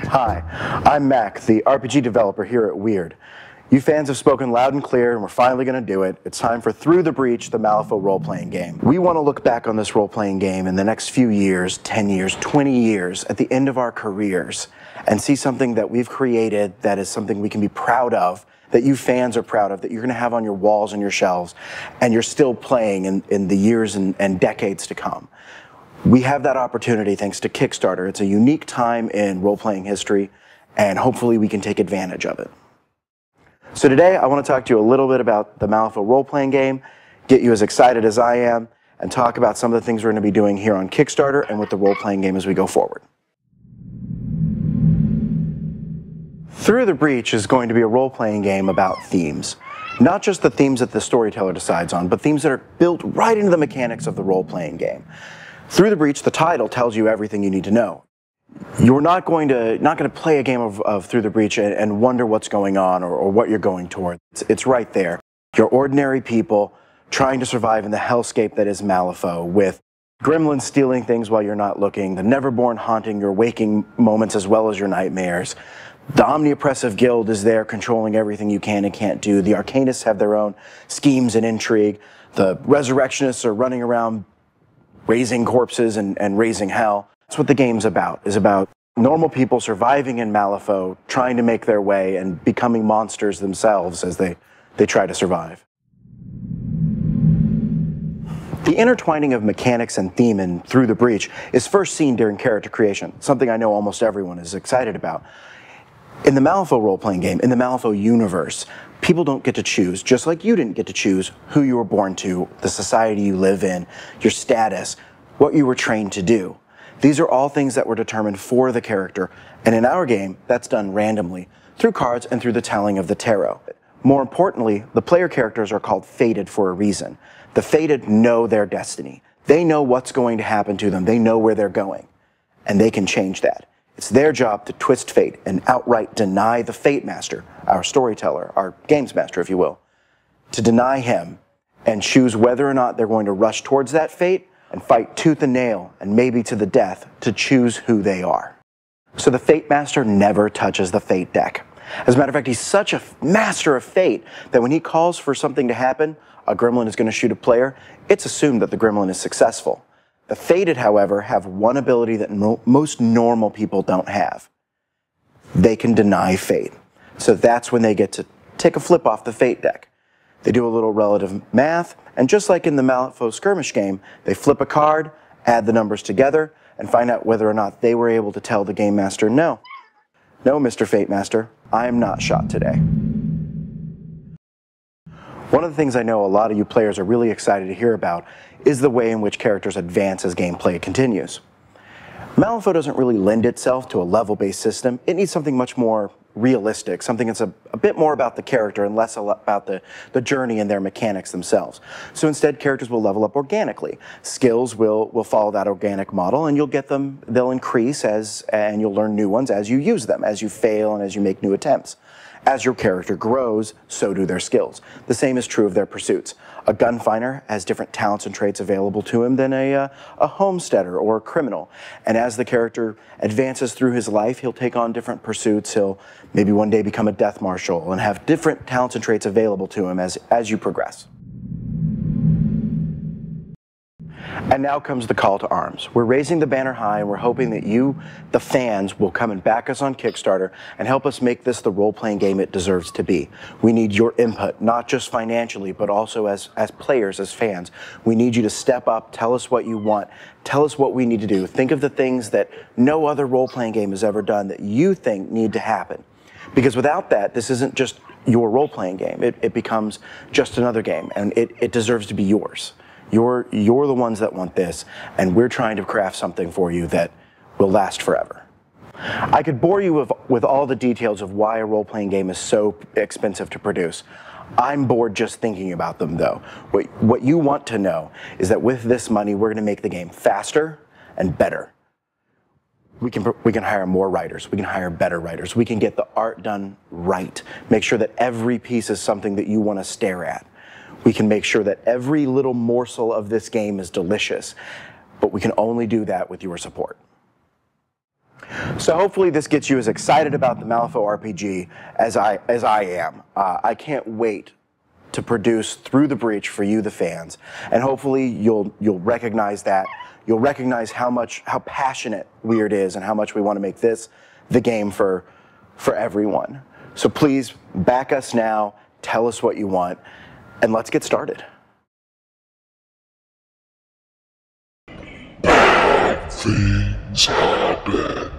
Hi, I'm Mac, the RPG developer here at Weird. You fans have spoken loud and clear, and we're finally going to do it. It's time for Through the Breach, the Malifaux role-playing game. We want to look back on this role-playing game in the next few years, 10 years, 20 years, at the end of our careers, and see something that we've created that is something we can be proud of, that you fans are proud of, that you're going to have on your walls and your shelves, and you're still playing in the years and decades to come. We have that opportunity thanks to Kickstarter. It's a unique time in role-playing history, and hopefully we can take advantage of it. So today I want to talk to you a little bit about the Malifaux role-playing game, get you as excited as I am, and talk about some of the things we're going to be doing here on Kickstarter and with the role-playing game as we go forward. Through the Breach is going to be a role-playing game about themes. Not just the themes that the storyteller decides on, but themes that are built right into the mechanics of the role-playing game. Through the Breach, the title tells you everything you need to know. You're not going to play a game of Through the Breach and wonder what's going on or what you're going toward. It's right there. You're ordinary people trying to survive in the hellscape that is Malifaux, with gremlins stealing things while you're not looking, the Neverborn haunting your waking moments as well as your nightmares. The omnioppressive guild is there controlling everything you can and can't do. The arcanists have their own schemes and intrigue. The resurrectionists are running around raising corpses and raising hell. That's what the game's about, is about normal people surviving in Malifaux, trying to make their way and becoming monsters themselves as they try to survive. The intertwining of mechanics and theme in Through the Breach is first seen during character creation, something I know almost everyone is excited about. In the Malifaux role-playing game, in the Malifaux universe, people don't get to choose, just like you didn't get to choose who you were born to, the society you live in, your status, what you were trained to do. These are all things that were determined for the character, and in our game, that's done randomly, through cards and through the telling of the tarot. More importantly, the player characters are called fated for a reason. The fated know their destiny. They know what's going to happen to them. They know where they're going, and they can change that. It's their job to twist fate and outright deny the Fate Master, our storyteller, our games master, if you will, to deny him and choose whether or not they're going to rush towards that fate and fight tooth and nail and maybe to the death to choose who they are. So the Fate Master never touches the fate deck. As a matter of fact, he's such a master of fate that when he calls for something to happen, a gremlin is going to shoot a player, it's assumed that the gremlin is successful. The fated, however, have one ability that most normal people don't have. They can deny fate. So that's when they get to take a flip off the fate deck. They do a little relative math, and just like in the Malifaux skirmish game, they flip a card, add the numbers together, and find out whether or not they were able to tell the game master, no, Mr. Fate Master, I am not shot today. One of the things I know a lot of you players are really excited to hear about is the way in which characters advance as gameplay continues. Malifaux doesn't really lend itself to a level-based system. It needs something much more realistic, something that's a bit more about the character and less about the journey and their mechanics themselves. So instead, characters will level up organically. Skills will follow that organic model, and you'll get them, they'll increase and you'll learn new ones as you use them, as you fail and as you make new attempts. As your character grows, so do their skills. The same is true of their pursuits. A gunfighter has different talents and traits available to him than a homesteader or a criminal. And as the character advances through his life, he'll take on different pursuits. He'll maybe one day become a death marshal and have different talents and traits available to him as you progress. And now comes the call to arms. We're raising the banner high, and we're hoping that you, the fans, will come and back us on Kickstarter and help us make this the role-playing game it deserves to be. We need your input, not just financially, but also as players, as fans. We need you to step up, tell us what you want, tell us what we need to do. Think of the things that no other role-playing game has ever done that you think need to happen. Because without that, this isn't just your role-playing game. It becomes just another game, and it deserves to be yours. You're the ones that want this, and we're trying to craft something for you that will last forever. I could bore you with all the details of why a role-playing game is so expensive to produce. I'm bored just thinking about them, though. What you want to know is that with this money, we're going to make the game faster and better. We can hire more writers. We can hire better writers. We can get the art done right. Make sure that every piece is something that you want to stare at. We can make sure that every little morsel of this game is delicious. but we can only do that with your support. So hopefully this gets you as excited about the Malifaux RPG as I am. I can't wait to produce Through the Breach for you, the fans, and hopefully you'll recognize that. You'll recognize how passionate Weird is and how much we want to make this the game for everyone. So please back us now, tell us what you want, and let's get started. Things happen.